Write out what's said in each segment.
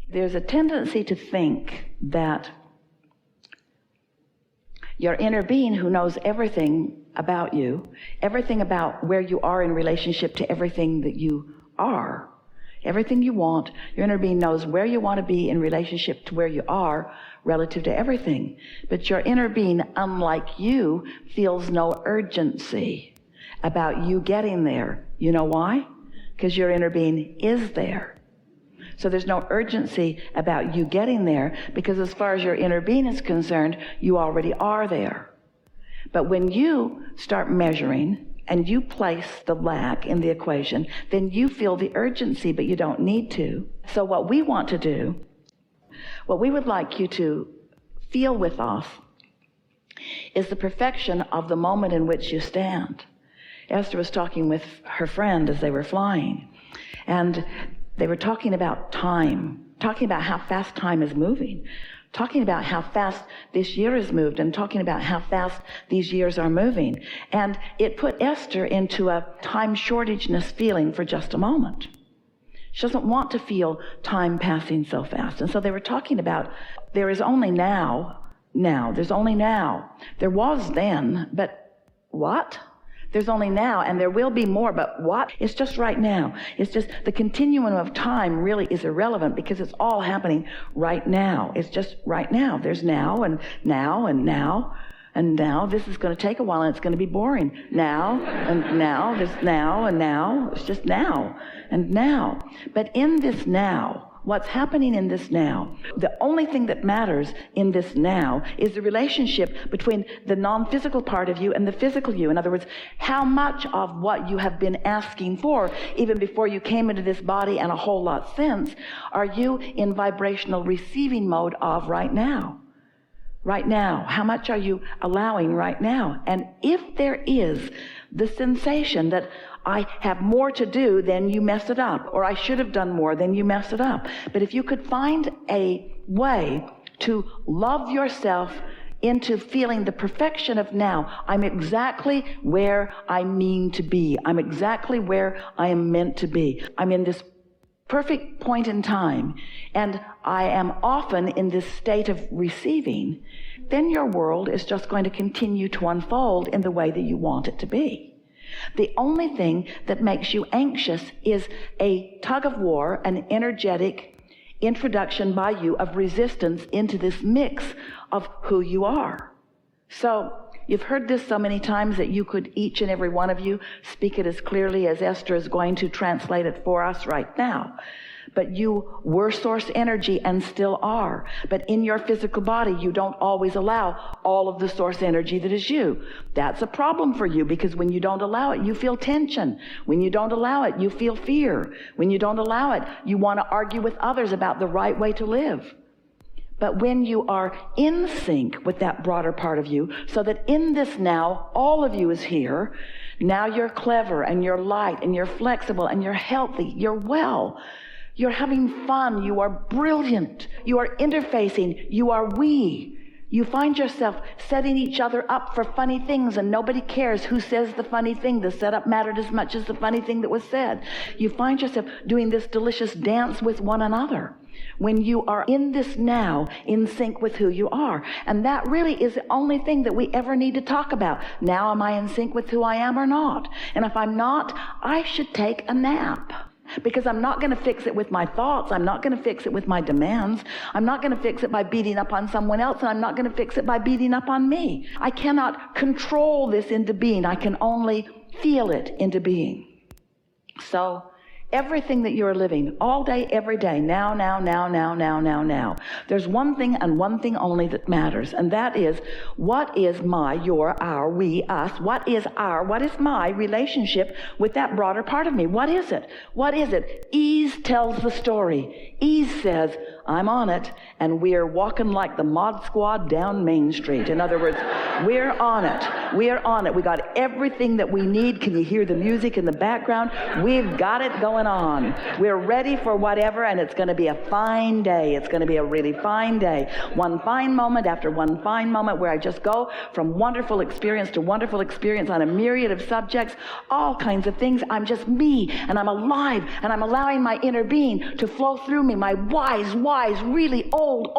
There's a tendency to think that your inner being, who knows everything about you, everything about where you are in relationship to everything that you are, everything you want, your inner being knows where you want to be in relationship to where you are relative to everything. But your inner being, unlike you, feels no urgency about you getting there. You know why? Because your inner being is there. So there's no urgency about you getting there, because as far as your inner being is concerned, you already are there. But when you start measuring and you place the lack in the equation, then you feel the urgency, but you don't need to. So what we want to do, what we would like you to feel with us, is the perfection of the moment in which you stand. Esther was talking with her friend as they were flying, and they were talking about time, talking about how fast time is moving, talking about how fast this year has moved, and talking about how fast these years are moving. And it put Esther into a time shortageness feeling for just a moment. She doesn't want to feel time passing so fast. And so they were talking about there is only now, there's only now. There was then, but what? There's only now, and there will be more, but what? It's just right now. It's just the continuum of time really is irrelevant, because it's all happening right now. It's just right now. There's now and now and now and now. This is going to take a while, and it's going to be boring. Now and now. There's now and now. It's just now and now. But in this now, what's happening in this now, the only thing that matters in this now is the relationship between the non-physical part of you and the physical you. In other words, how much of what you have been asking for, even before you came into this body and a whole lot since, are you in vibrational receiving mode of right now? Right now. How much are you allowing right now? And if there is the sensation that I have more to do, then you mess it up. Or I should have done more, then you mess it up. But if you could find a way to love yourself into feeling the perfection of now, I'm exactly where I mean to be. I'm exactly where I am meant to be. I'm in this perfect point in time, and I am often in this state of receiving, then your world is just going to continue to unfold in the way that you want it to be. The only thing that makes you anxious is a tug of war, an energetic introduction by you of resistance into this mix of who you are. So you've heard this so many times that you could, each and every one of you, speak it as clearly as Esther is going to translate it for us right now. But you were source energy and still are. But in your physical body, you don't always allow all of the source energy that is you. That's a problem for you, because when you don't allow it, you feel tension. When you don't allow it, you feel fear. When you don't allow it, you want to argue with others about the right way to live. But when you are in sync with that broader part of you, so that in this now, all of you is here, now you're clever and you're light and you're flexible and you're healthy, you're well. You're having fun. You are brilliant. You are interfacing. You are we. You find yourself setting each other up for funny things, and nobody cares who says the funny thing. The setup mattered as much as the funny thing that was said. You find yourself doing this delicious dance with one another when you are in this now, in sync with who you are. And that really is the only thing that we ever need to talk about. Now, am I in sync with who I am or not? And if I'm not, I should take a nap. Because I'm not going to fix it with my thoughts. I'm not going to fix it with my demands. I'm not going to fix it by beating up on someone else, and I'm not going to fix it by beating up on me. I cannot control this into being. I can only feel it into being. So everything that you're living, all day, every day, now, there's one thing and one thing only that matters, and that is, what is my, your, our, we, us, what is my relationship with that broader part of me? What is it? What is it? Ease tells the story. Ease says, I'm on it, and we're walking like the Mod Squad down Main Street. In other words, we're on it. We're on it. We got everything that we need. Can you hear the music in the background? We've got it going going on. We're ready for whatever, and it's going to be a fine day. It's going to be a really fine day. One fine moment after one fine moment where I just go from wonderful experience to wonderful experience on a myriad of subjects, all kinds of things. I'm just me, and I'm alive, and I'm allowing my inner being to flow through me, my wise, really old,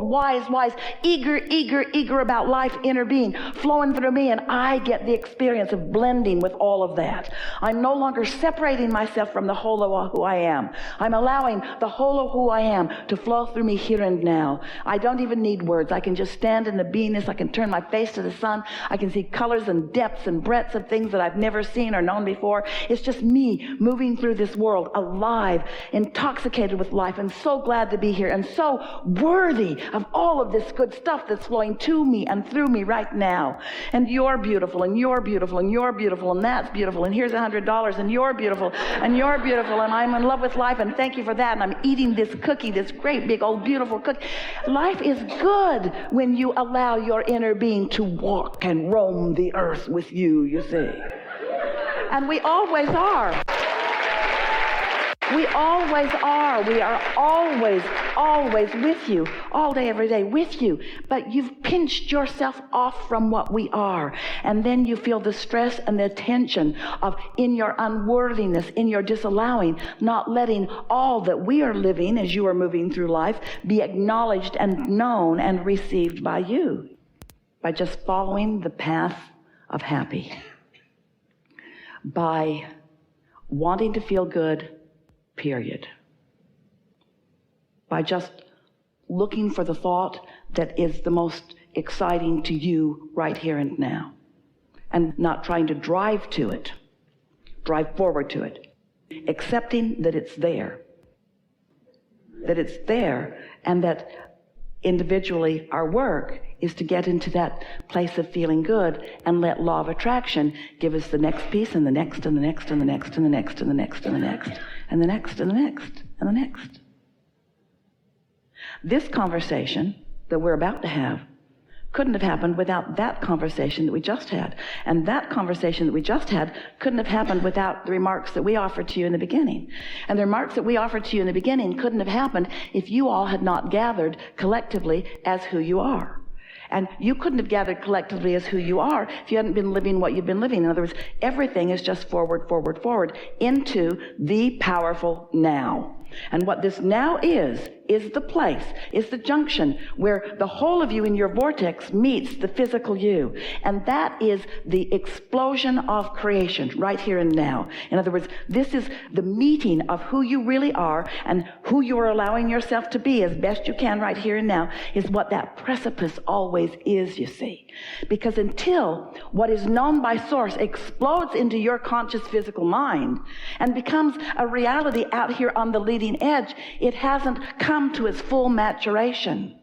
wise, eager about life inner being flowing through me, and I get the experience of blending with all of that. I'm no longer separating myself from the whole of who I am. I'm allowing the whole of who I am to flow through me here and now. I don't even need words. I can just stand in the beingness. I can turn my face to the sun. I can see colors and depths and breadths of things that I've never seen or known before. It's just me moving through this world, alive, intoxicated with life, and so glad to be here, and so worthy of all of this good stuff that's flowing to me and through me right now. And you're beautiful, and you're beautiful, and you're beautiful, and that's beautiful, and here's $100, and you're beautiful, and you're beautiful, and I'm in love with life, and thank you for that, and I'm eating this cookie, this great big old beautiful cookie. Life is good when you allow your inner being to walk and roam the earth with you, you see. And we always are. We always are. We are always with you, all day, every day with you. But you've pinched yourself off from what we are. And then you feel the stress and the tension of, in your unworthiness, in your disallowing, not letting all that we are living as you are moving through life be acknowledged and known and received by you. By just following the path of happy. By wanting to feel good, period. By just looking for the thought that is the most exciting to you right here and now, and not trying to drive to it, drive forward to it, accepting that it's there, and that individually our work is to get into that place of feeling good and let law of attraction give us the next piece and the next and the next and the next and the next and the next and the next and the next and the next and the next. This conversation that we're about to have couldn't have happened without that conversation that we just had. And that conversation that we just had couldn't have happened without the remarks that we offered to you in the beginning. And the remarks that we offered to you in the beginning couldn't have happened if you all had not gathered collectively as who you are. And you couldn't have gathered collectively as who you are if you hadn't been living what you've been living. In other words, everything is just forward into the powerful now. And what this now is the place, is the junction where the whole of you in your vortex meets the physical you. And that is the explosion of creation right here and now. In other words, this is the meeting of who you really are and who you are allowing yourself to be as best you can right here and now is what that precipice always is, you see. Because until what is known by source explodes into your conscious physical mind and becomes a reality out here on the leading edge, it hasn't come to its full maturation.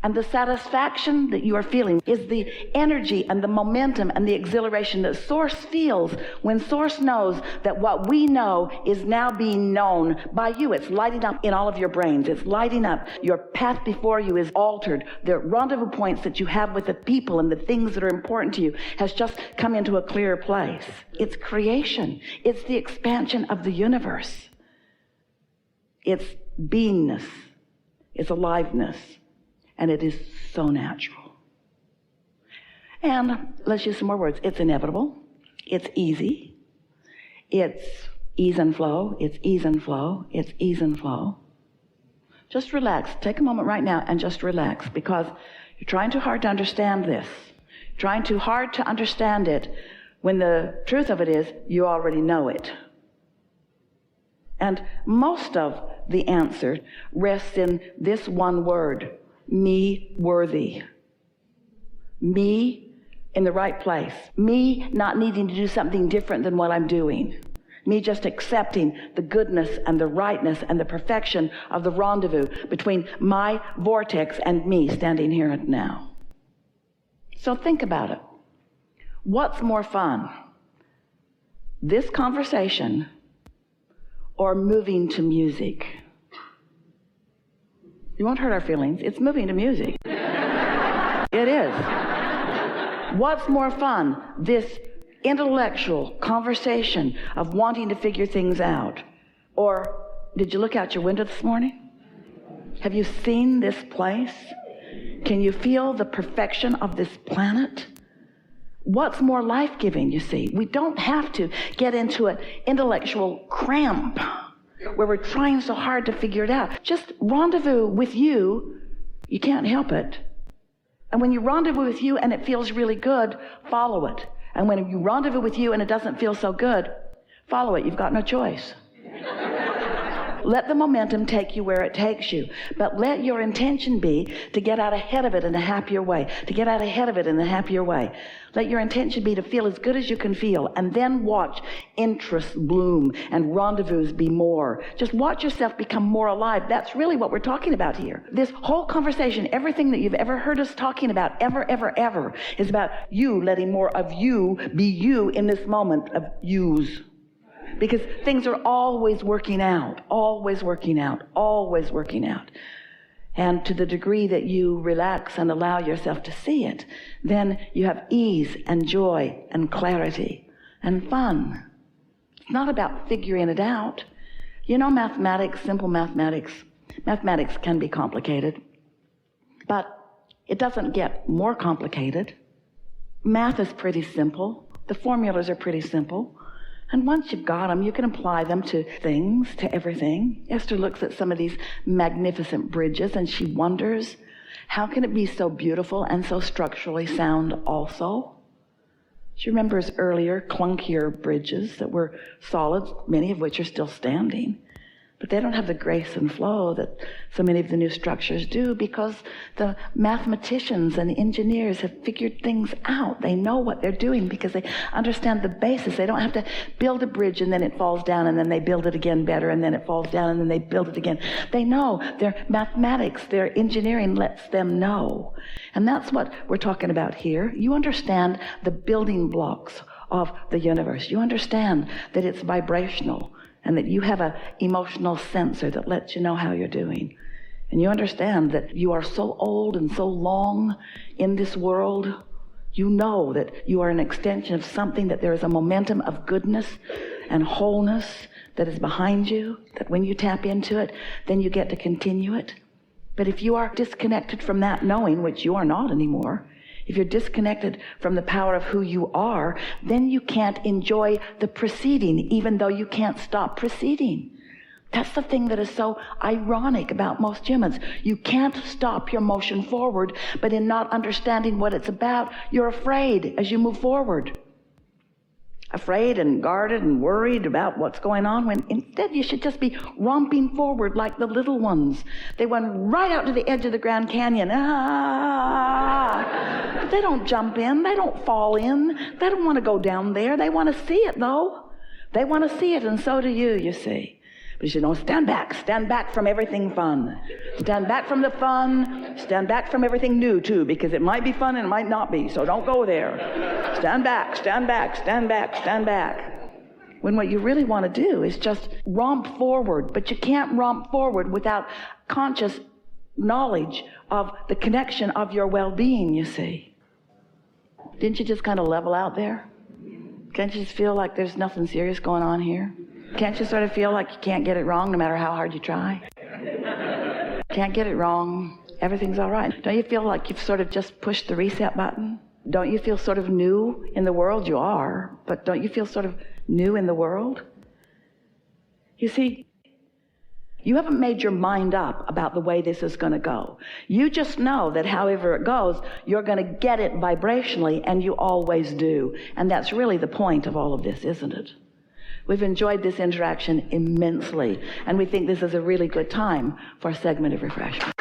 And the satisfaction that you are feeling is the energy and the momentum and the exhilaration that Source feels when Source knows that what we know is now being known by you. It's lighting up in all of your brains. It's lighting up. Your path before you is altered. The rendezvous points that you have with the people and the things that are important to you has just come into a clearer place. It's creation. It's the expansion of the universe. It's beingness. It's aliveness. And it is so natural. And let's use some more words. It's inevitable. It's easy. It's ease and flow. It's ease and flow. It's ease and flow. Just relax. Take a moment right now and just relax, because you're trying too hard to understand this. Trying too hard to understand it when the truth of it is you already know it. And most of the answer rests in this one word: me worthy. Me in the right place. Me not needing to do something different than what I'm doing. Me just accepting the goodness and the rightness and the perfection of the rendezvous between my vortex and me standing here and now. So think about it. What's more fun? This conversation or moving to music? You won't hurt our feelings. It's moving to music. It is. What's more fun? This intellectual conversation of wanting to figure things out? Or did you look out your window this morning? Have you seen this place? Can you feel the perfection of this planet? What's more life-giving, you see? We don't have to get into an intellectual cramp where we're trying so hard to figure it out. Just rendezvous with you. You can't help it. And when you rendezvous with you and it feels really good, follow it. And when you rendezvous with you and it doesn't feel so good, follow it. You've got no choice. Let the momentum take you where it takes you. But let your intention be to get out ahead of it in a happier way. To get out ahead of it in a happier way. Let your intention be to feel as good as you can feel. And then watch interests bloom and rendezvous be more. Just watch yourself become more alive. That's really what we're talking about here. This whole conversation, everything that you've ever heard us talking about, ever, is about you letting more of you be you in this moment of yous. Because things are always working out. And to the degree that you relax and allow yourself to see it, then you have ease and joy and clarity and fun. It's not about figuring it out. You know, mathematics, simple mathematics can be complicated, but it doesn't get more complicated. Math is pretty simple. The formulas are pretty simple. And once you've got them, you can apply them to things, to everything. Esther looks at some of these magnificent bridges and she wonders, how can it be so beautiful and so structurally sound also? She remembers earlier, clunkier bridges that were solid, many of which are still standing. But they don't have the grace and flow that so many of the new structures do because the mathematicians and engineers have figured things out. They know what they're doing because they understand the basis. They don't have to build a bridge and then it falls down and then they build it again better and then it falls down and then they build it again. They know. Their mathematics, their engineering lets them know. And that's what we're talking about here. You understand the building blocks of the universe. You understand that it's vibrational. And that you have an emotional sensor that lets you know how you're doing. And you understand that you are so old and so long in this world, you know that you are an extension of something, that there is a momentum of goodness and wholeness that is behind you, that when you tap into it, then you get to continue it. But if you are disconnected from that knowing, which you are not anymore, if you're disconnected from the power of who you are, then you can't enjoy the proceeding, even though you can't stop proceeding. That's the thing that is so ironic about most humans. You can't stop your motion forward, but in not understanding what it's about, you're afraid as you move forward. Afraid and guarded and worried about what's going on, when instead you should just be romping forward like the little ones. They went right out to the edge of the Grand Canyon. But they don't jump in. They don't fall in. They don't want to go down there. They want to see it, though. They want to see it, and so do you see. But you know, stand back from everything fun. Stand back from the fun, stand back from everything new too, because it might be fun and it might not be, so don't go there. Stand back. When what you really want to do is just romp forward, but you can't romp forward without conscious knowledge of the connection of your well-being, you see. Didn't you just kind of level out there? Can't you just feel like there's nothing serious going on here? Can't you sort of feel like you can't get it wrong no matter how hard you try? Can't get it wrong. Everything's all right. Don't you feel like you've sort of just pushed the reset button? Don't you feel sort of new in the world? You are, but don't you feel sort of new in the world? You see, you haven't made your mind up about the way this is going to go. You just know that however it goes, you're going to get it vibrationally, and you always do. And that's really the point of all of this, isn't it? We've enjoyed this interaction immensely, and we think this is a really good time for a segment of refreshment.